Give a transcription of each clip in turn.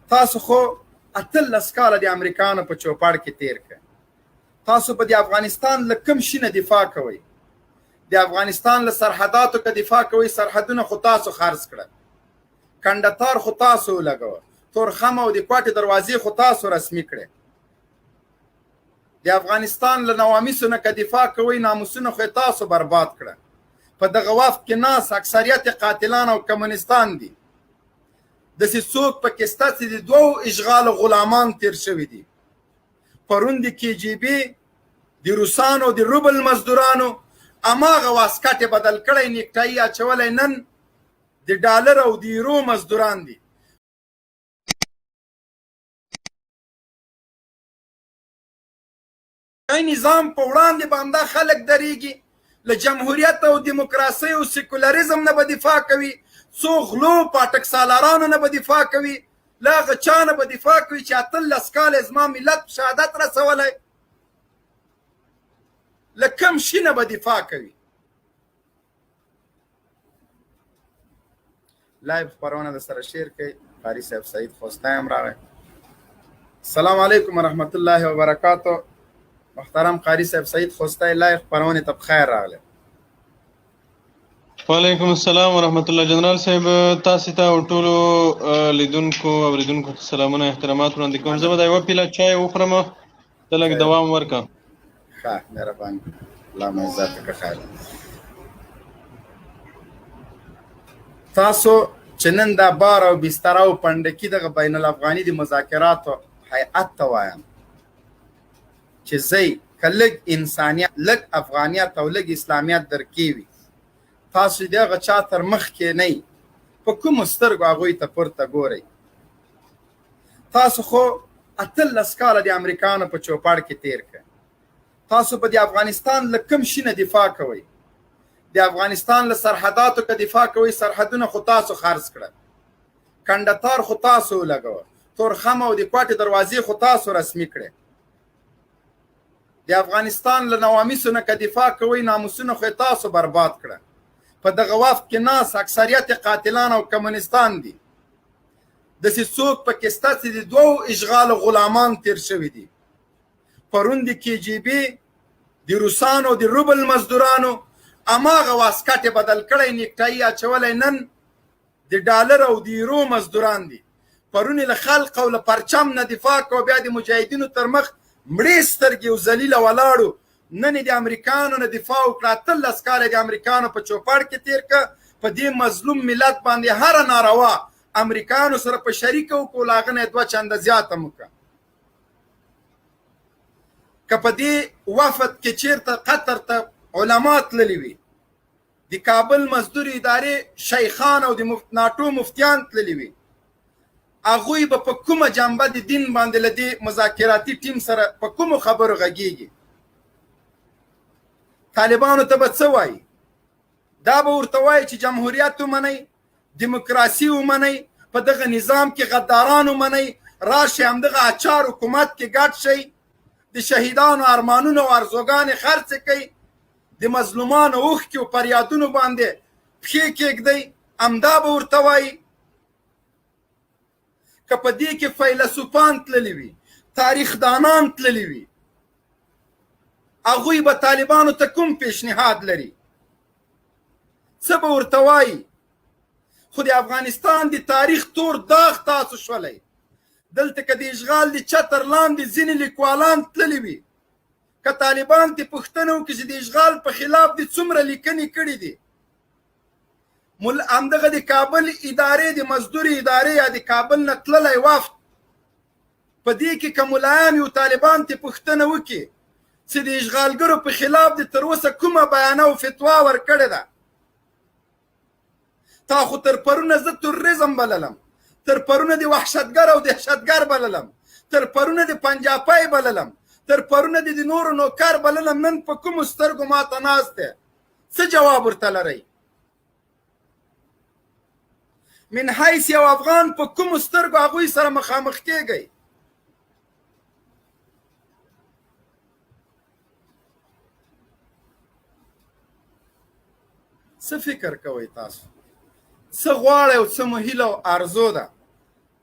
تاسو خو 18 کاله د امریکانو په چوپړ کې تیر کړ. تاسو په د افغانستان له کوم شي نه دفاع کوئ؟ د افغانستان له سرحداتو که دفاع کوئ، سرحدونه خو تاسو خرڅ کړه، کندهار خو تاسو ولګوه، تورخم او د کوټې دروازې خو تاسو رسمي کړې. د افغانستان له نواميسو نه که دفاع کوئ، ناموسونه خو تاسو برباد کړه. په دغه وخت کې ناس اکثریت قاتلان او کمونستان دي. داسې څوک پکې شته چې د دوو اشغالو غلامان تیر شوي دي. پرون د KGB د روسانو د روبل مزدورانو اماغه واسکټ بدل کړی، نیکټایي اچولی، نن د ډالر او د یورو مزدوران دي. نظام په وړاندې باندې خلک درېږي، له جمهوریت او دیموکراسۍ او سیکولریزم نه به دفاع کوي، څو غلو پاټک سالارانو نه به دفاع کوي، له هغه چا نه به دفاع کوي چې 18 کاله زما ملت شهادت رسولی، له کوم شي نه به دفاع کوي. لایو خپرونه در سره شیر کوي. قاري صاحب سعید خوستی هم راغی. السلام علیکم ورحمت الله وبرکاتو. محترم قاری صاحب سعید خوستی لایو خپرونه ته بخیر راغلی. وعلیکم السلام ورحمت الله. جنرال صاحب تاسو ته او ټولو لیدونکو او اوریدونکو ته سلامونه احترامات وړاندې کوم. زه به د یوه پیله چای وخورم، ته لږ دوام ورکړه. ښه، مهرباني، الله مو عزت وکړه. خیر تاسو چې نن دا بار او بستره او پنډکي دغه بین الافغاني د مذاکراتو هیئت ته وایم چې زی که لږ انسانیت، لږ افغانیت او لږ اسلامیت درکې وي، تاسو د هغه چا تر مخ کې نه، په کومو سترګو هغوی ته پورته ګورئ. تاسو خو 18 کاله د امریکانو په چوپړ کې تیر کړ. تاسو په د افغانستان له کوم شي نه دفاع کوئ؟ د افغانستان له سرحداتو که دفاع کوئ، سرحدونه خو تاسو خرڅ کړه، کندهار خو تاسو ولګوه، تورخم او د کوټې دروازې خو تاسو رسمي کړې. د افغانستان له نواميسو نه که دفاع کوئ، ناموسونه خو تاسو برباد کړه. په دغه وخت کې ناس اکثریت قاتلان او کمونستان دي. داسې څوک پکې شته چې د دوو اشغالو غلامان تیر شوي دي. پرون د KGB د روسانو د روبل مزدورانو اماغه واسکټ بدل کړی، نیکټایي اچولی، نن د ډالر او د یورو مزدوران دي. پرون له خلق او له پرچم نه دفاع کو، بیا د مجاهدینو تر مخ مړې سترګې او ذلیله ولاړو. نن د امریکانو نه دفاع وکړه، 18 کاله د امریکانو په چوپړ کې تیر کړه. په دې مظلوم ملت باندې هره ناروا امریکانو سره په شریکه وکړو، له هغه نه 2 چنده زیاته مو کړه. که په دې وفد کې چیرته قطر ته علما تللي وي، د کابل مزدور ادارې شیخان او د ناټو مفتیان تللي وي، هغوی به په کومه جنبه د دین باندې له دې مذاکراتي ټیم سره په کومو خبرو غږیږي؟ طالبانو ته به څه وایي؟ دا به ورته وایي چې جمهوریت ومنئ، دیموکراسي ومنئ، په دغه نظام کې غداران ومنئ، راشئ همدغه اچار حکومت کې ګډ شئ، د شهیدانو ارمانونه او ارزوګانې خرڅې کوي، د مظلومانو اوښکې او فریادونو باندې پښې کېږدئ، همدا به ورته وایي. که په دې کې فیلسوفان تللي وي، تاریخدانان تللي وي، هغوی به طالبانو ته کوم پیشنهاد لري؟ څه به ورته وایي؟ خو د افغانستان د تاریخ تور داغ تاسو شولی. دلته که د اشغال د چتر لاندې ځینې لیکوالان تللي وي، که طالبان ته پوښتنه وکړي چې د اشغال په خلاف دې څومره لیکنې کړي دي، همدغه د کابل ادارې، د مزدور ادارې یا د کابل نه تللی وفد، په دې کې که ملایان یو طالبان ته پوښتنه وکړي چې د اشغالګرو په خلاف د تر اوسه کومه بیانه او فتوا ورکړې ده؟ تا خو تر پرونه زه تروریزم بللم، تر پرونه د وحشتګر او دهشتګر بللم، تر پرونه د پنجاپی بللم، تر پرونه د نورو نوکر بللم، نن په کومو سترګو ماته ناست دی؟ څه جواب ورته لرئ؟ من حیث یو افغان په کومو سترګو هغوی سره مخامخ کېږئ؟ څه فکر کوئ تاسو؟ څه غواړئ او څه مو هیله او ارزو ده؟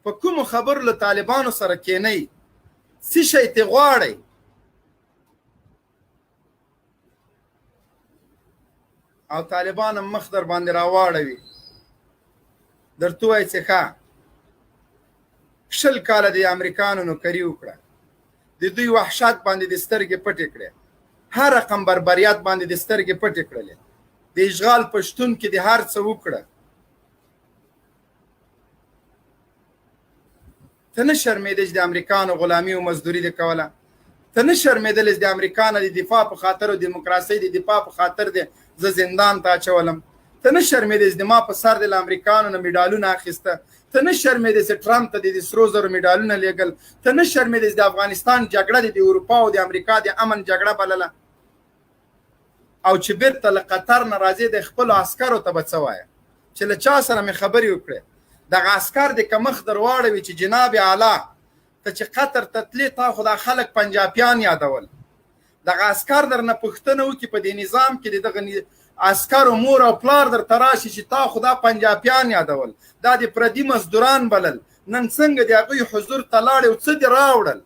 په کومو خبرو له طالبانو سره کینئ څه شی ترې غواړئ او طالبان هم مخ در باندې راواړوي درته وایي چې ښه 20 کاله د امریکانو نوکري وکړه د دوی وحشت باندې د سترګې پټې کړې هر رقم بربریات باندې د سترګې پټې کړلې د اشغال پښتون کې د هر څه وکړه ته نه شرمېدې چې د امریکانو غلامي او مزدوري دې کوله ته نه شرمېدلې چې د امریکا نه د دفاع په خاطر او دیموکراسۍ د دفاع په خاطر دې زه زندان ته اچولم ته نه شرمېدې چې ما په سر د امریکانو نه میډالونه اخیسته ته نه شرمېدې چې ټرمپ ته د سرو زرو میډالونه لیږل ته نه شرمېدې چې د افغانستان جګړه د اروپا او د امریکا د امن جګړه بلله او چې بیرته له قطر نه راځې د خپلو عسکرو ته به څه وایه چې له چا سره مې خبرې وکړې دغه عسکر د کمخ در واړوي چې جناب اعلی ته چې قطر ته تلې تا خو دا خلک پنجابیان یادول دغه عسکر در نه پوښتنه وکړي په دې نظام کې د دغه عسکرو مور او پلار در ته راشي چې تا خو دا پنجابیان یادول دا د پردي مزدوران بلل نن څنګه د هغوی حضور ته لاړې او څه دې راوړل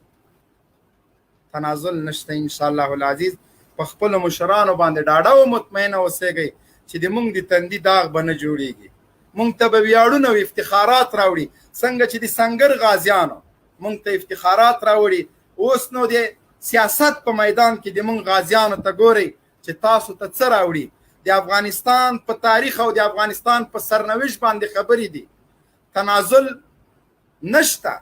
تنازل نشته انشاءالله العزیز په خپلو مشرانو باندې ډاډه او مطمئنه اوسېږئ چې د موږ د تندي داغ به نه جوړېږي موږ ته به ویاړونه او افتخارات راوړي څنګه چې د سنګر غازیانو موږ ته افتخارات راوړي اوس نو د سیاست په میدان کې د موږ غازیانو ته ګورئ چې تاسو ته څه راوړي د افغانستان په تاریخ او د افغانستان په سرنوشت باندې خبرې دي تنازل نشته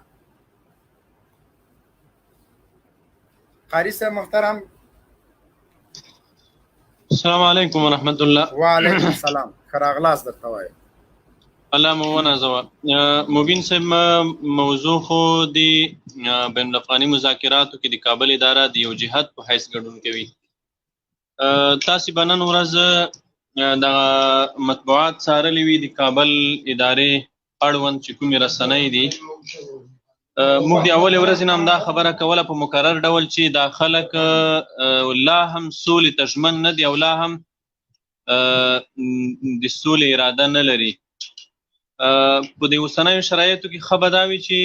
قاری صاحب محترم السلام علیکم ورحمت الله وعلیکم السلام خراغلاس درته وایم الله مو ونازوه مبین صاحب موضوع خو د بین الافغاني مذاکراتو کې د کابل اداره د یو جهت په حیث ګډون کوي تاسې به نن ورځ د مطبوعات څارلي وي د کابل ادارې اړوند چې کومې رسنۍ دي موږ د اولې ورځې نه همدا خبره کوله په مکرر ډول چې دا خلک لا هم سولې ته ژمن نه دي او لا هم د سولې اراده نه لري په دې اوسنیو شرایطو کې ښه به دا وي چې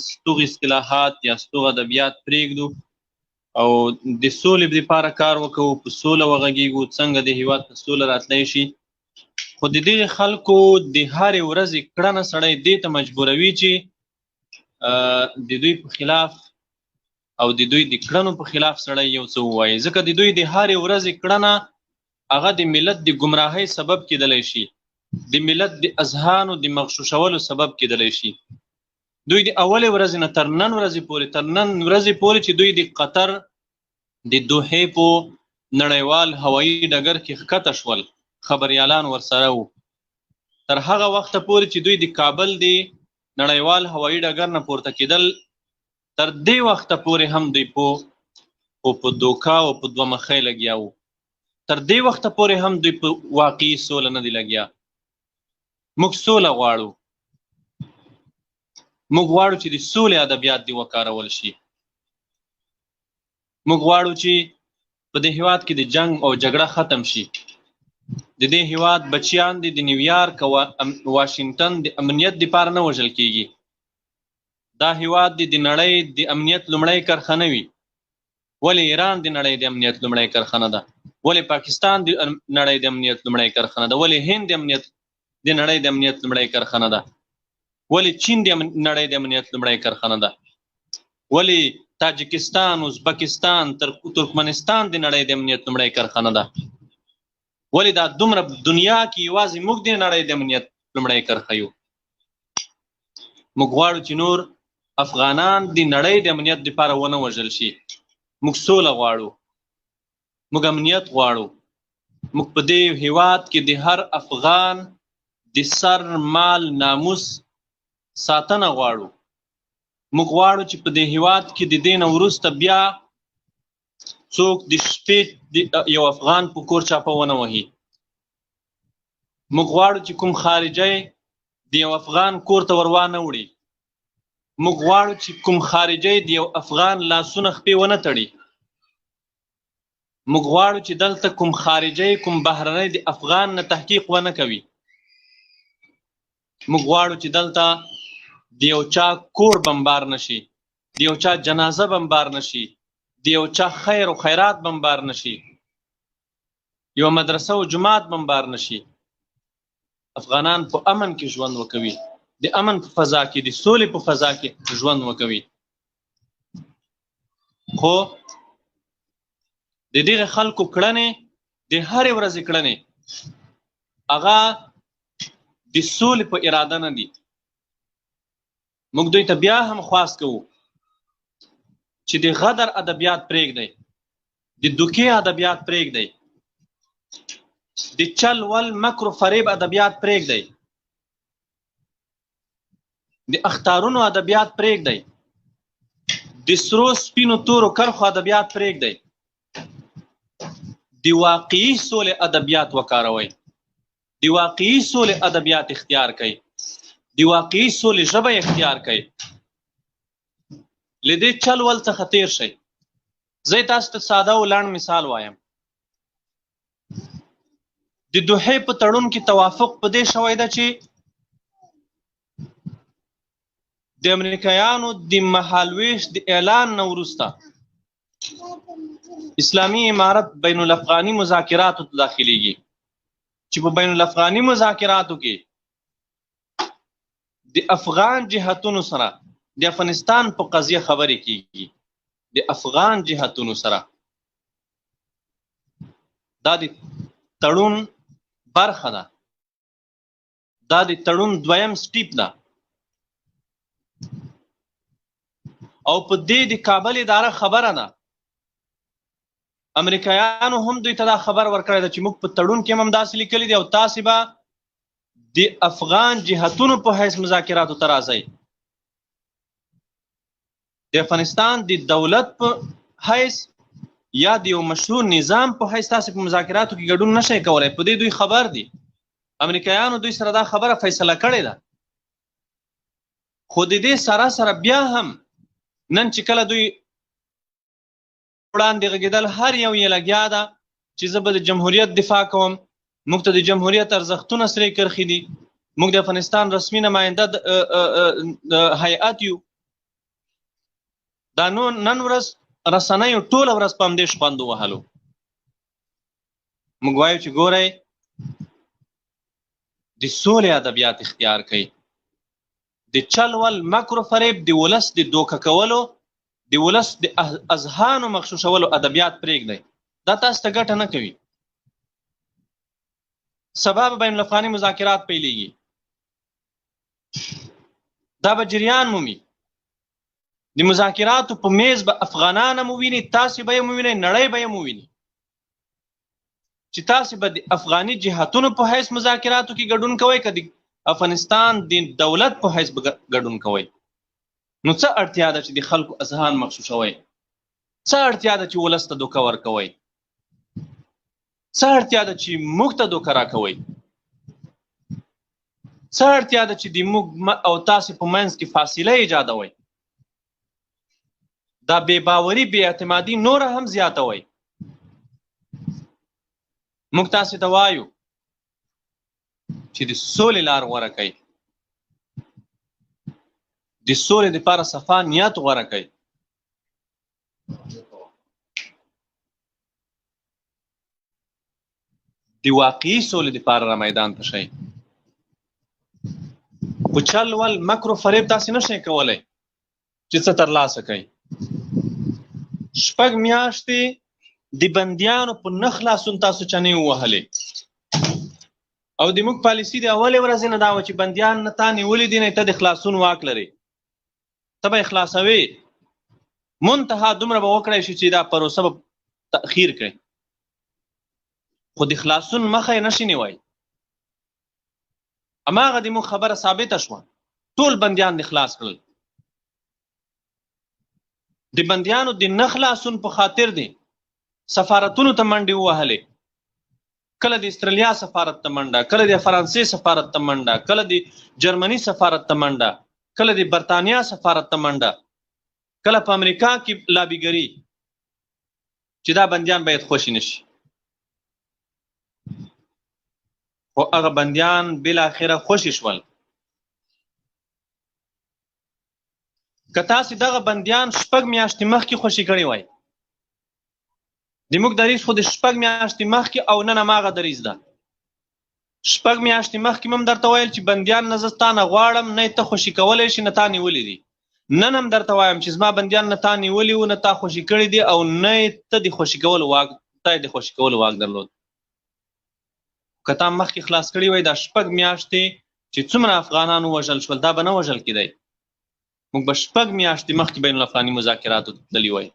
ستوغ اصطلاحات یا ستوغ ادبیات پرېږدو او د سولې لپاره کار وکړو په سوله وغږیږو څنګه د هېواد په سوله راتلی شي خو د دې خلکو د هرې ورځې کړنه سړی دې ته مجبوروي چې د دوی په خلاف او د دوی د کړنو په خلاف سړی یو څه ووایي ځکه د دوی د هرې ورځې کړنه هغه د ملت د ګمراهۍ سبب کېدلی شي د ملت د اذهانو د مغشوشولو سبب کېدلی شي دوی د اولې ورځې نه تر نن ورځې پورې چې دوی د قطر د دوحې په نړیوال هوایي ډګر کې ښکته شول خبریالان ورسره وو تر هغه وخته پورې چې دوی د کابل د نړیوال هوایي ډګر نه پورته کېدل تر دې وخته پورې هم دوی په دوکا او په دوه مخۍ لګیا وو تر دې وخته پورې هم دوی په واقعي سوله نه دی لګیا موږ سوله غواړو موږ غواړو چې د سولې ادبیات دې وکارول شي موږ غواړو چې په دې هېواد کې د جنگ او جګړه ختم شي د دې هېواد بچیان دي د نیویارک او واشنګټن د امنیت دپاره نه وژل کېږي دا هېواد دي د نړۍ د امنیت لومړی کرښه نه وي ولې ایران د نړۍ د امنیت لومړی کرښه نه ده ولې پاکستان د نړۍ د امنیت لومړی کرښه نه ده ولې هند د نړۍ د امنیت لومړی کرښه نه ده ولې چین د نړۍ د امنیت لومړی کرښه نه ده ولې تاجکستان ازبکستان ترکمنستان د نړۍ د امنیت لومړی کرښه نه ده ولې دا دومره دنیا کې یوازې موږ د نړۍ د امنیت لومړی کرښه یو موږ غواړو چې نور افغانان د نړۍ د امنیت لپاره ونه وژل شي موږ سوله غواړو موږ امنیت غواړو موږ په دې هېواد کې د هر افغان د سر مال ناموس ساتنه غواړو موږ غواړو چې په دې هېواد کې د دې نه وروسته بیا څوک د شپې یو افغان په کور چاپه ونه وهي موږ غواړو چې کوم خارجی د یو افغان کور ته ور وانه وړي موږ غواړو چې کوم خارجی د یو افغان لاسونه خپې ونه تړي موږ غواړو چې دلته کوم خارجی کوم بهرنی د افغان نه تحقیق ونه کوي موږ غواړو چې دلته د یو چا کور بمبار نشي، د یو چا جنازه بمبار نشي، د یو چا خیر او خیرات بمبار نشي، یو مدرسه او جماعت بمبار نشي. افغانان په امن کې ژوند وکوي، د امن په فضا کې، د سولې په فضا کې ژوند وکوي. خو د دغه خلکو کړنې، د هرې ورځې کړنې، هغه د سولې په اراده نه دي. موږ دوی ته بیا هم خواست کوو چې د غدر ادبیات پرېږدئ، د دوکې ادبیات پرېږدئ، د چل ول مکر و فریب ادبیات پرېږدئ، د اخطارونو ادبیات پرېږدئ، د سرو سپینو تورو کرښو ادبیات پرېږدئ، د واقعي سولې ادبیات وکاروئ، د واقعي سولې ادبیات اختیار کړئ، د واقعي سولې ژبه اختیار کړئ. له دې چل ول څخه تیر شئ. زه تاسو ته ساده او لنډ مثال وایم. د دوحې په تړون کې توافق په دې شوی ده چې د امریکایانو د مهالویش د اعلان نه وروسته اسلامي امارت بین الافغاني مذاکراتو ته داخلیږي، چې په بین الافغاني مذاکراتو کې د افغان جهتونو سره د افغانستان په قضیه خبرې کیږي. د افغان جهتونو سره دا د تړون برخه ده، دا د تړون دویم سټیپ ده. او په دې د کابل اداره خبره ده، امریکایانو هم دوی ته دا خبر ورکړی ده چې موږ په تړون کې هم داسې لیکلي دي او تاسې به د افغان جهتونو په حیث مذاکراتو ته راځئ. د افغانستان د دولت په حیث یا د یو مشروع نظام په حیث تاسې په مذاکراتو کې ګډون نشئ کولی. په دې دوی خبر دي، امریکایانو دوی سره دا خبره فیصله کړې ده. خو د دې سره سره بیا هم نن چې کله دوی وړاندې غږېدل، هر یو یې لګیا ده چې زه به د جمهوریت دفاع کوم، موږ ته د جمهوریت ارزښتونه سرې کرښې دي، موږ د افغانستان رسمي نماینده هیئت یو. دا نن ورځ رسنیو ټوله ورځ په همدې شخوند ووهلو. موږ وایو چې ګورئ د سولې ادبیات اختیار کړئ، د چل ول مکر و فریب، د ولس د دوکه کولو، د ولس د اذهانو مغشوشولو ادبیات پرېږدئ. دا تاسو ته ګټه نه کوي. سبا به بین الافغاني مذاکرات پیلیږي، دا به جریان مومي. د مذاکراتو په میز به افغانان هم وویني، تاسې به یې ووینئ، نړۍ به یې وویني چې تاسې به د افغاني جهتونو په حیث مذاکراتو کې ګډون کوئ که د افغانستان د دولت په حیث به ګډون کوئ. نو څه اړتیا ده چې د خلکو اذهان مغشوشوئ؟ څه اړتیا ده چې ولس ته دوکه ورکوئ؟ څه اړتیا ده چې موږ ته دوکه راکوئ؟ څه اړتیا ده چې د موږ او تاسې په منځ کې فاصله ایجادوئ؟ دا بې باوري، بې اعتمادي نوره هم زیاتوئ. موږ تاسې ته وایو چې د سولې لار غوره کړئ، د سولې دپاره صفا نیت غوره کړئ. د واقعي سولې دپاره را میدان ته شئ. خو چل ول مکر و فریب تاسې نشئ کولی چې څه ترلاسه کړئ. 6 میاشتې د بندیانو په نه خلاصون تاسو چنې ووهلې، او د موږ پالیسي د اولې ورځې نه دا وه چې بندیان نه تا نیولي دي، نه ته د خلاصون واک لرې، ته به یې خلاصوې. منتها دومره به وکړی شي چې دا پروسه به تأخیر کړي، خو د خلاصون مخه یې نشي نیوی. هماغه د موږ خبره ثابته شوه، ټول بندیان د خلاص کړل. د بندیانو د نه خلاصون په خاطر دی سفارتونو ته منډې ووهلې، کله د استرالیا سفارت ته منډه، کله د فرانسې سفارت ته منډه، کله د جرمني سفارت ته منډه، کله د برطانیا سفارت ته منډه، کله په امریکا کې لابیګري چې دا بندیان باید خوشي نشي. خو هغه بندیان بالاخره خوشي شول. که تاسې دغه بندیان 6 میاشتې مخکې خوشي کړي وای، زموږ دریځ خو د 6 میاشتې مخکې او نن هماغه دریځ ده. 6 میاشتې مخکې مې هم درته ویل چې بندیان نه زه ستا نه غواړم، نه یې ته خوشي کولی شي، نه تا نیولي دي. نن هم درته وایم چې زما بندیان نه تا نیولي وو، نه تا خوشي کړي دي، او نه یې ته د خوشي کولو واک درلود. که تا مخکې خلاص کړي وای دا 6 میاشتې چې څومره افغانان ووژل شول، دا به نه وژل کېدی. موږ به 6 میاشتې مخکې بین الافغاني مذاکراتو ته تللي وای.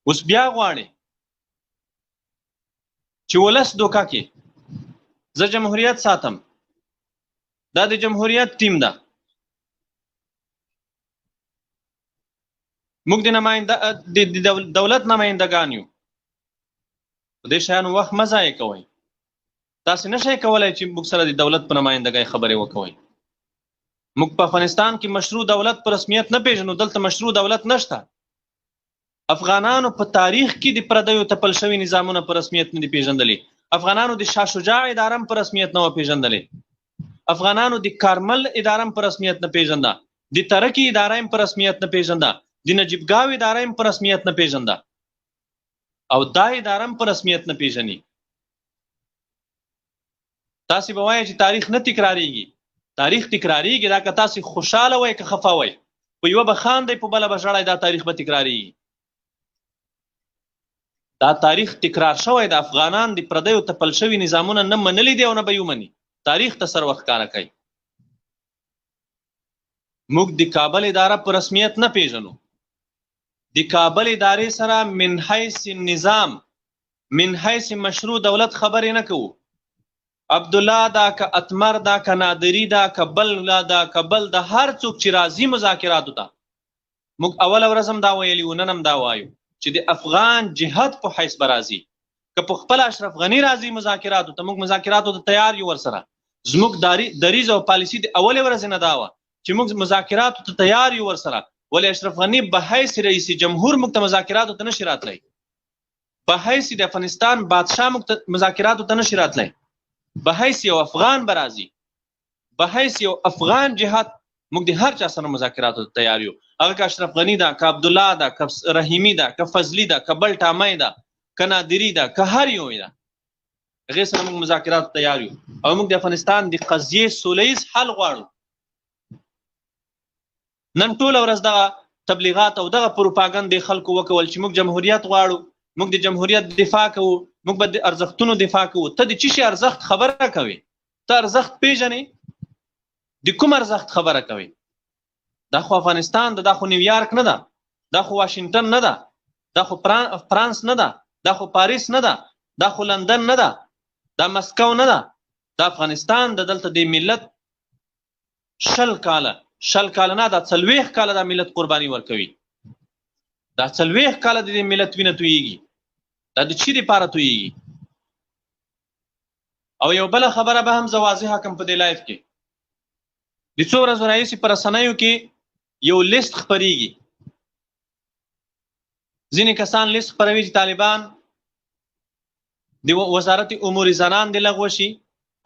اوس بیا غواړې چې ولس دوکه کې زه جمهوریت ساتم، دا د جمهوریت ټیم ده، موږ د دولت نمایندګان یو، په دې شیانو وخت مه ضایع کوئ. تاسې نشئ کولی چې موږ سره د دولت په نمایندګۍ خبرې وکوئ. موږ په افغانستان کې مشروع دولت په رسمیت نه پیژنو، دلته مشروع دولت نشته. افغانانو په تاریخ کې د پردیو تپل شوي نظامونه په رسمیت نه دي پیژندلي. افغانانو د شاه شجاع اداره په رسمیت نه و پیژندلې. افغانانو د کارمل اداره په رسمیت نه پیژنده، د ترکی اداره په رسمیت نه پیژنده، د نجیب ګاو اداره په رسمیت نه پیژنده، او دا اداره په رسمیت نه پیژني. تاسې به وایئ چې تاریخ نه تکراریږي. تاریخ تکراریږي، دا که تاسې خوشحاله وئ که خفه وئ، په یوه به خاندئ په بله به ژړئ، دا تاریخ به تکراریږي. دا تاریخ تکرار شوی د افغانان د پردیو تپل شوي نظامونه نه منلي دي او نه به یې ومني. تاریخ ته سر وښکاره کوي. موږ د کابل اداره په رسمیت نه پیژنو. د کابل ادارې سره من حیث نظام، من حیث مشروع دولت خبرې نه کوو. عبدالله دا که اتمر دا که نادری دا که بل دا که بل د هر څوک چې راځي مذاکراتو ته، موږ اوله ورځ هم دا ویلي وو، نن هم دا وایو چې د افغان جهاد په حیث به راځي. که په خپل اشرف غني راځي مذاکراتو ته، موږ مذاکراتو ته تیار یو ورسره. زموږ دریځ او پالیسي د اولې ورځې نه دا وه چې موږ مذاکراتو ته تیار یو ورسره، ولې اشرف غني به حیث رئیس جمهور موږ ته مذاکراتو ته نشي راتلی، به حیث د افغانستان بادشاه موږ ته مذاکراتو ته نشي راتلی، به حیث یو افغان به راځي، به حیث یو افغان جهاد موږ د هر چا سره مذاکراتو ته تیار یو. هغه که اشرف غني ده، که عبدالله ده، که رحیمي ده، که فضلي ده، که بل ټامی ده، که نادري ده، که هر یو ده، هغې سره موږ مذاکراتو ته تیار یو. او موږ د افغانستان د قضیې سوله ییز حل غواړو. نن ټوله ورځ دغه تبلیغات او دغه پروپاګند د خلکو وکول چې موږ جمهوریت غواړو، موږ د جمهوریت دفاع کوو، موږ به د ارزښتونو دفاع کوو. ته د چی شي ارزښت خبره کوي؟ ته ارزښت پیژنې؟ د کوم ارزښت خبره کوي؟ دا خو افغانستان ده، دا خو نیویارک نه ده، دا خو واشنگټن نه ده، دا خو فرانس نه ده، دا خو پاریس نه ده، دا خو لندن نه ده، دا مسکو نه ده. دا افغانستان ده. دلته د ملت 20 کاله نه، دا 40 کاله دا ملت قرباني ورکوي. دا 40 کاله د ملت وینه تویږي. دا د چی دپاره تویږي؟ او یو بله خبره به هم زه واضحه کړم په دې لایف کې. د څو ورځو راهیسې په رسنیو کې یو لیست خپریږي. ځینې کسان لیست خپروي چې طالبان د وزارت امور زنان د لغوه شي،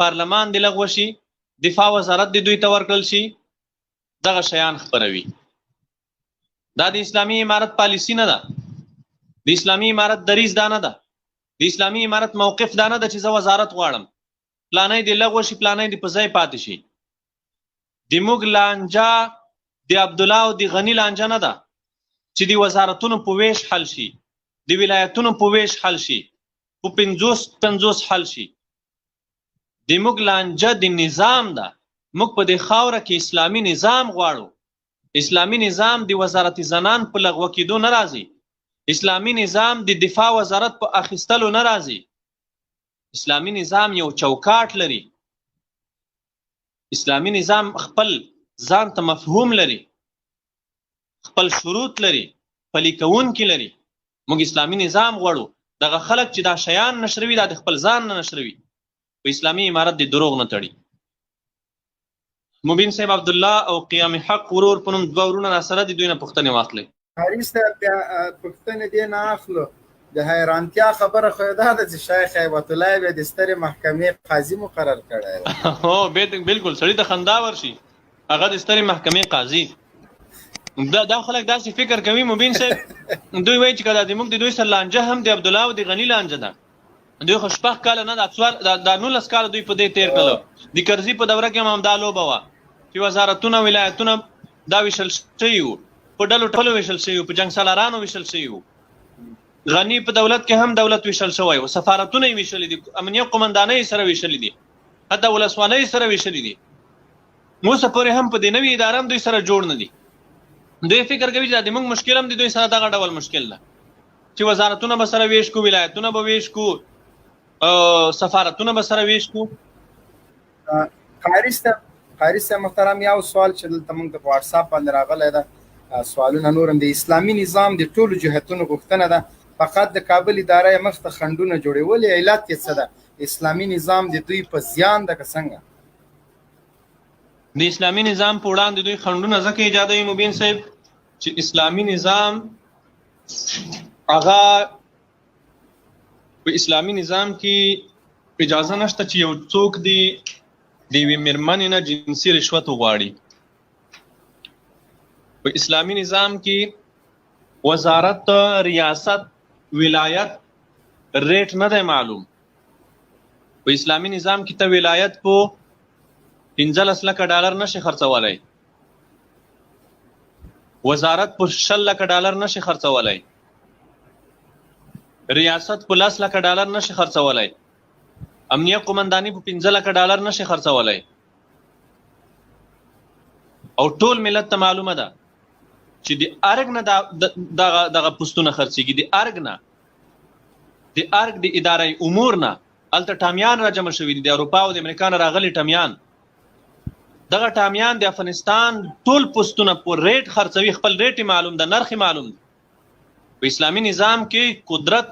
پارلمان د لغوه شي، دفاع وزارت د دوی ته ورکړل شي. دغه شیان خپروي. دا د اسلامي امارت پالیسی نه ده. د اسلامي امارت دریځ دا نه ده. د اسلامي امارت موقف دا نه ده چې زه وزارت غواړم، پلانی د لغوه شي، پلانی د په ځای پاتې شي. د موږ لانجه د عبدالله او د غني لانجه نه ده چې د وزارتونو په ویش حل شي، د ولایتونو په ویش حل شي، په 50 حل شي. د موږ لانجه د نظام ده. موږ په دې خاوره کې اسلامي نظام غواړو. اسلامي نظام د وزارت زنان په لغوه کېدو نه راځي. اسلامي نظام د دفاع وزارت په اخیستلو نه راځي. اسلامي نظام یو چوکاټ لري. اسلامي نظام خپل ځان ته مفهوم لري، خپل شروط لري، پلي کوونکي لري. موږ اسلامي نظام غواړو. دغه خلک چې دا شیان نشروي، دا د خپل ځان نه نشروي، په اسلامي امارت د دروغ نه تړي. مبین صاحب عبدالله او قیام حق ورور په نوم 2 ورونه راسره دي، دوی نه پوښتنې واخلئ. حریص صاحب پوښتنې دې نه اخلو. د حیرانتیا خبره خو دا ده چې شیخ هیبت الله بیا د سترې محکمې قاضي مقرر کړی دی. هو بالکل، سړي ته خندا ورشي. هغه د سترې محکمې قاضي. دا خلک داسې فکر کوي مبین صاحب، دوی وایي چې که زموږ د دوی سره لانجه هم د عبدالله او د غني لانجه ده. دوی خو شپږ کاله نه دا 19 کاله دوی په دې تیر کړل. د کرزي په دوره کې هم همدا لوبه وه چې وزارتونه ولایتونه دا ویشل شوي وو، په ډلو ټلو ویشل شوي وو، په جنګ سالارانو ویشل شوي وو. غني په دولت کې هم دولت ویشل شوی وو، سفارتونه یې ویشلي دي، امنیه قمندانۍ سره ویشلي دي، حتی ولسوالۍ سره ویشلي دي. اوسه پورې هم په دې نوې اداره هم دوی سره جوړ نه دي. دوی فکر کوي چې زموږ مشکل هم د دوی سره دغه ډول مشکل ده چې وزارتونه به سره ویش کو، ولایتونه به ویش کو، سفارتونه به سره ویش کو. قاری صاحب محترم، یو سوال چې دلته موږ ته په واتساپ باندې راغلی ده، سوالونه نور هم د اسلامي نظام د ټولو جهتونو غوښتنه ده، فقط د کابل اداره یې مخ ته خنډونه جوړولي، علت یې څه ده؟ اسلامي نظام د دوی په زیان ده که څنګه؟ د اسلامي نظام په وړاندې دوی خنډونه ځکه ایجادوي مبین صاحب چې اسلامي نظام هغه په اسلامي نظام کې اجازه نشته چې یو څوک دی د یوې مېرمنې نه جنسي رشوت وغواړي. په اسلامي نظام کې وزارت، ریاست، ولایت ریټ نه دی معلوم. په اسلامي نظام کې ته ولایت په 15 لک ډالر نشي خرڅولای، وزارت په 6 لک ډالر نشي خرڅولای، ریاست په 10 لک ډالر نشي خرڅولای، امنیه قمنداني په 15 لک ډالر نشي خرڅولای. او ټول ملت ته معلومه ده چې د ارګ نه دغه پوسټونه خرڅېږي، د ارګ نه، د ارګ د ادارې امور نه. هلته ټامیان را جمع شوي دي، د اروپا او د امریکا نه راغلي ټامیان. دغه ټامیان د افغانستان ټول پوسټونه په ریټ خرڅوي، خپل ریټ معلوم ده، نرخ معلوم ده. په اسلامي نظام کې قدرت،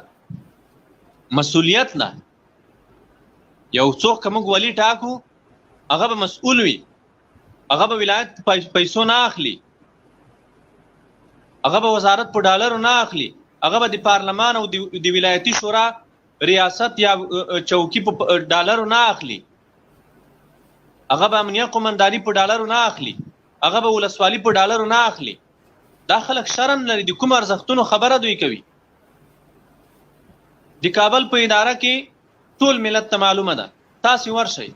مسؤلیت نه. یو څوک که موږ ولی ټاکو هغه به مسؤول وي، هغه به ولایت پیسو نه اخلي، هغه به وزارت په ډالرو نه اخلي، هغه به د پارلمان او د ولایتي شورا ریاست یا چوکي په ډالرو نه اخلي، هغه به امنیه قمنداني په ډالرو نه اخلي، هغه به ولسوالي په ډالرو نه اخلي. دا خلک شرم لري، د کوم ارزښتونو خبره دوی کوي. د کابل په اداره کې ټول ملت ته معلومه ده، تاسې ورشئ،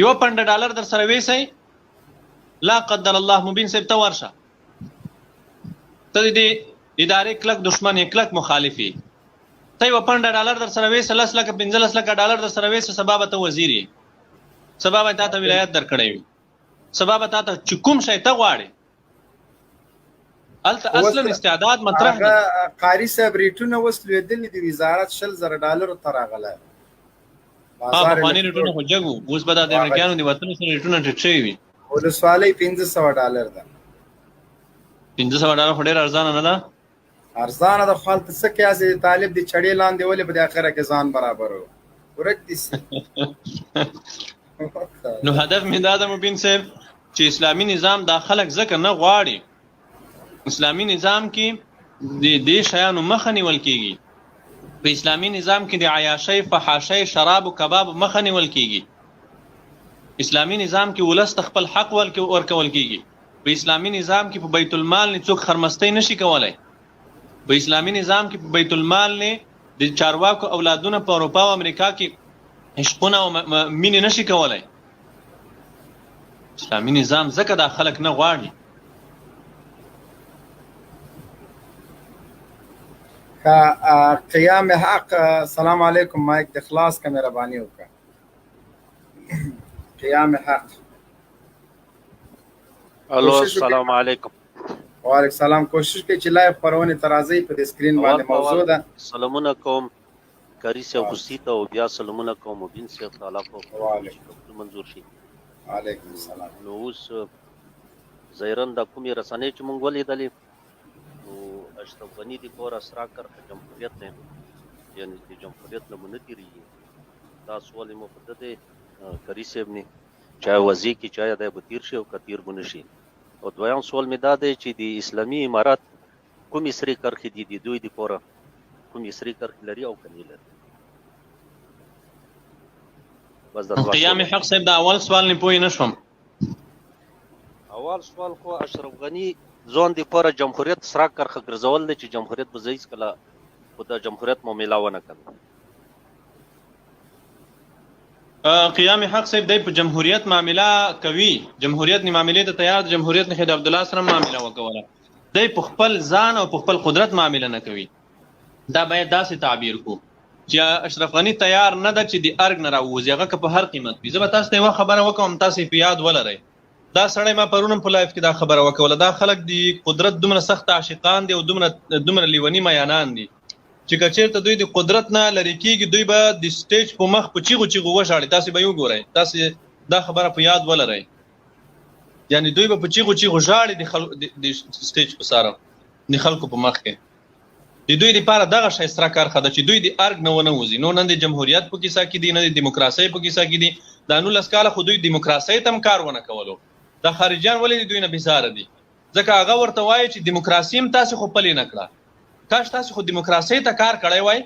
یو پنډه ډالر در سره ویسئ، لا قدر الله مبین صاحب ته ورشه، ته د ادارې کلک دشمن یې، کلک مخالف یې. ته یو پنډه ډالر در سره ویسه، 10 لکه 15 لکه ډالر در سره ویسه، سبا به ته وزیر یې، سبا به تا ته ولایت درکړی وي، سبا به تا ته چې کوم شی ته غواړې. هلته اصلا استعداد مطرح ده. قاری صاحب ریټونه اوس لوېدلي دي، وزارت 100,000 ډالرو ته راغلی. پخواني ریټونه خو جګ وو، اوس به دا د امریکایانو د وطن سره ریټونه ټیټ شوي وي. ولسوالۍ 1500 ډالر ده. 1500 ډالر خو ډېره ارزانه نه ده. ارزانه ده خو هلته څه قیاس دی؟ طالب د چړې لاندې ولې په د اخره کې ځان برابر و ورک دي. نو هدف مې دا ده مبین صاحب چې اسلامي نظام دا خلک ځکه نه غواړي. اسلامي نظام کې د دې شیانو مخه نیول کېږي. په اسلامي نظام کې د عیاشۍ، فحاشۍ، شراب او کباب مخه نیول کېږي. اسلامي نظام کې ولس ته خپل حق ورکول کېږي. په اسلامي نظام کې په بیت المال نه څوک خرمستۍ نشي کولی. په اسلامي نظام کې په بیت المال نه د چارواکو اولادونه په اروپا او امریکا کې عشقونه او مینې نشي کولی. اسلامي نظام ځکه دا خلک نه غواړي. قیام حق، سلام علیکم، مایک د خلاص کا مهرباني وکړه. قیام حق، الو السلام علیکم. وعلیکم السلام. کوشش کوي چې لایو خبرونه ترازی په سکرین باندې موضوع ده. سلامونه کوم کاری سے خوشی ته او بیا سلامونه کوم مبین سے تعالی کو منظور شي. وعلیکم السلام. نو اوس زیرن د کومې رسنۍ چې مونږ ولیدلې نو اشرف غنی د کور اسرا کر جمهوریت نه یعنی د جمهوریت نمونه تیریږي. دا سوال مو په دې کاری صاحب نه چا وزي کی چا د بتیر شي او کثیر بنشي. او دویم سوال می دا دی چې د اسلامي امارات کومې سری کرخې دي د دوی د پوره کومې سری کرخې لري او کني لري. قیام حق صاحب دا اول سوال نه پوي نشم. اول سوال خو اشرف غني ځوان د پاره جمهوریت سره کرخه ګرځول دی چې جمهوریت به زیس کله خو د جمهوریت معامله ونه کړ قیام حق صاحب دی په جمهوریت معامله کوي جمهوریت نه معاملې ته تیار جمهوریت نه د عبد الله سره معامله وکوله دی په خپل ځان او په خپل قدرت معامله نه کوي دا باید داسې تعبیر کو چې اشرف غني تیار نه ده چې د ارګ نه راووځي هغه که په هر قیمت وي زه به تاسو ته یوه خبره وکړم تاسو په یاد ولرئ دا سړی ما پرون په لایف کې دا خبره وکوله دا خلک د قدرت دومره سخت عاشقان دي او دومره لیوني میانان دي چې که چېرته دوی د قدرت نه لرې کېږي دوی به د سټیج په مخ په چیغو چیغو وژاړي تاسې به یې وګورئ تاسې دا خبره په یاد ولرئ یعنې دوی به په چیغو چیغو ژاړي د سټیج په سره د خلکو په مخ کې د دوی لپاره دغه شی سره کرښه ده چې دوی د ارګ نه ونه وځي نو نه د جمهوریت په کیسه کې دي نه د دیموکراسۍ په کیسه کې دي دا 19 کاله خو دوی دیموکراسۍ ته هم کار ونه کولو دا خارجیان ولې د دوی نه بیزاره دي ځکه هغه ورته وایي چې دیموکراسي هم تاسې خو پلې نه کړه کاش تاسې خو دیموکراسۍ ته کار کړی وای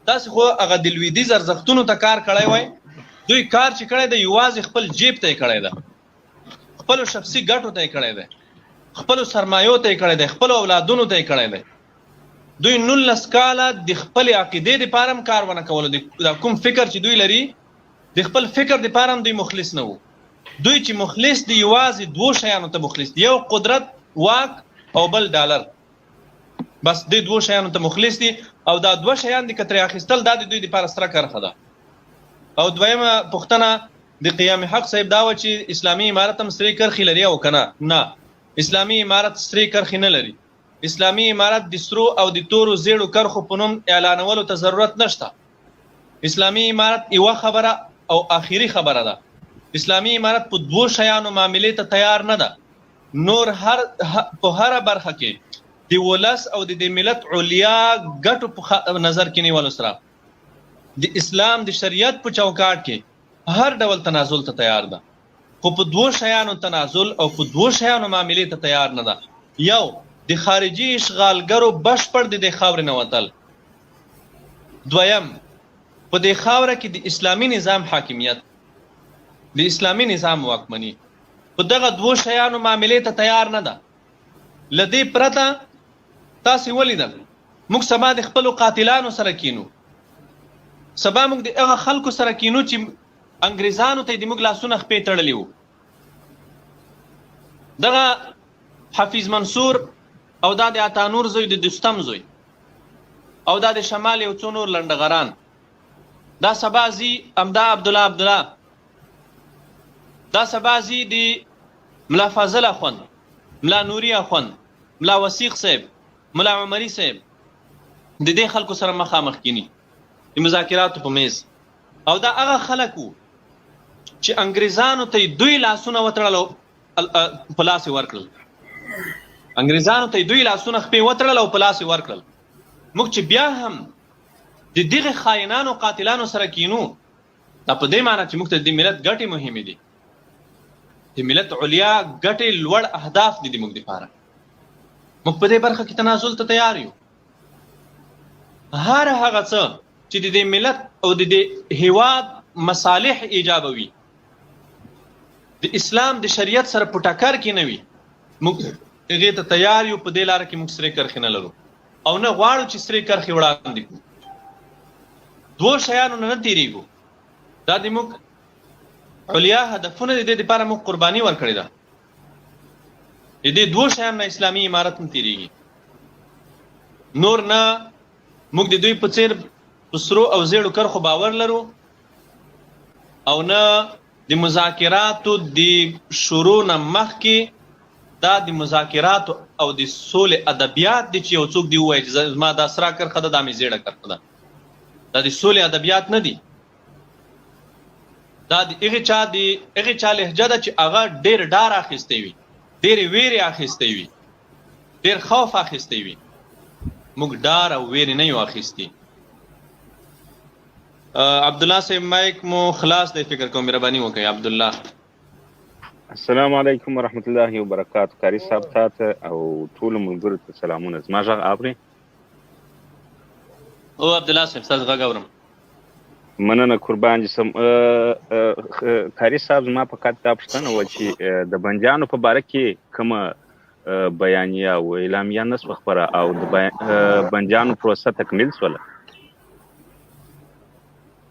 تاسې خو هغه د لویدیځ ارزښتونو ته کار کړی وای دوی کار چې کړی دی یوازې خپل جیب ته یې کړی ده خپلو شخصي ګټو ته یې کړی دی خپلو سرمایو ته یې کړی دی خپلو اولادونو ته یې کړی دی دوی 19 کاله د خپل عقیدې دپاره هم کار ونه کولو د کوم فکر چې دوی لري د خپل فکر دپاره هم دوی مخلص نه وو دوی چې مخلص دي یوازې دوو شیانو ته مخلص دي یو قدرت واک او بل ډالر بس دې دوو شیانو ته مخلص دي او دا دوه شیان دي که ترې اخیستل دا د دوی دپاره سره کرښه ده او دویمه پوښتنه د قیام حق صاحب دا وه چې اسلامي امارت هم سرې کرښې لري او که نه اسلامي امارت سرې کرښې نه لري اسلامي امارت د سرو او د تورو زیړو کرښو په نوم اعلانولو ته ضرورت نشته اسلامي امارت یوه خبره او آخري خبره ده اسلامي امارت په دوو شیانو معاملې ته تیار نه ده نور په هره برخه کې د ولس او د ملت علیا ګټو په نظر کې نیولو سره د اسلام د شریعت په چوکاټ کې هر ډول تنازل ته تیار ده خو په دوو شیانو تنازل او په دوو شیانو معاملې ته تیار نه ده یو د خارجي اشغالګرو بشپړ د دې خاورې نه وتل دویم په دې خاوره کې د اسلامي نظام حاکمیت د اسلامي نظام واکمني په دغه دوو شیانو معاملې ته تیار نه ده له دې پرته تاسې ولیدل موږ سبا د خپلو قاتلانو سره کینو سبا موږ د هغه خلکو سره کینو چې انګریزانو ته د موږ لاسونه خپې تړلي وو دغه حفیظ منصور او دا د عطانور زوی د دوستم زوی او دا د شمال یو څو نور لنډغران دا سبا زی امدا عبدالله دا سبا زی د ملا فاضل اخوند ملا نوري اخوند ملا وثیق صاحب ملا عمري صاحب د دې خلکو سره مخامخ کینی د مذاکراتو په میز او دا هغه خلک وو چې انګریزانو ته دوی لاسونه وتړل په لاس یې ورکړل انګریزانو ته دوی لاسونه خپې وتړل او په لاس یې ورکړل موږ چې بیا هم د دغه خاینانو قاتلانو سره کینو دا په دې معنی چې موږ ته د ملت ګټې مهمې دي د ملت علیا ګټې لوړ اهداف دي د موږ دپاره موږ په دې برخه کې تنازل ته تیار یو هر هغه څه چې د دې ملت او د دې هیواد مصالح ایجابوي د اسلام د شریعت سره په ټکر کې نه وي موږ هغې ته تیار یو په دې لاره کې موږ سرې کرښې نه لرو او نه غواړو چې سرې کرښې وړاندې کړو دوو شیانو نه تېرېږو دا د موږ علیا هدفونه د دې دپاره موږ قرباني ورکړې ده د دې دوو شیانو نه اسلامي امارت هم تېرېږي نور نه موږ د دوی په څېر په سرو او زیړو کرښو باور لرو او نه د مذاکراتو د شروع نه مخکې دا د مذاکراتو او د سولې ادبیات دي چې یو څوک دی ووایي چې زما دا سره کرښه ده دا مې زیړه کرښه ده دا د سولې ادبیات نه دي دا د هغې چا لهجه ده چې هغه ډېر ډار اخیستی وي ډېرې ویرې اخیستی وي ډېر خوف اخیستی وي موږ ډار او ویرې نه یو اخیستي عبدالله صاحب مایک مو خلاص دی فکر کوم مهرباني وکړئ عبدالله السلام علیکم ورحمت الله وبرکاتو کاری صاحب تاته او ټولو ملګرو ته سلامونه زما غږ اورئ او عبدالله صاحب ستاسو غږ اورم مننه قربان جسم کاري صاحب زما فقط دا پوښتنه وه چې د بندیانو په باره کې کومه بیانیه او اعلامیه نه شوه خپره او د بندیانو پروسه تکمیل شوله؟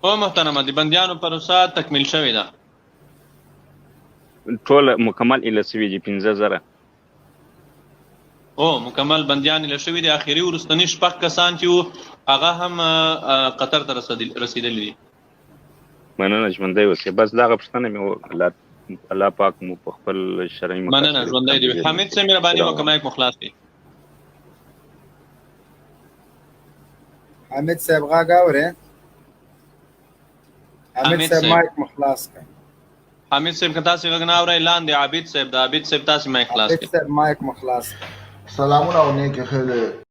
او محترمه د بندیانو پروسه تکمیل شوې ده، ټول مکمل ایله شوي دي 15,000. او مکمل بندیان ایله شوي دي. اخري وروستني 6 کسان چې وو هغه هم قطر ته رسېدلي دي. مننه ژوندی اوسې. بس دغه پوښتنه مې الله پاک مو په خپل شرعي مننه ژوندی دي. حمید صاحب مهرباني وکړه مایک مو خلاص کړئ. حمید صاحب غږ اورئ؟ حمید صاحب مایک مو خلاص کړئ. حمید صاحب که تاسې غږ نه اورئ لاندې عابد صاحب د عابد صاحب تاسې مایک خلاص کړئ. حمید صاحب مایک مو خلاص کړئ. سلامونه او نیکې خیرې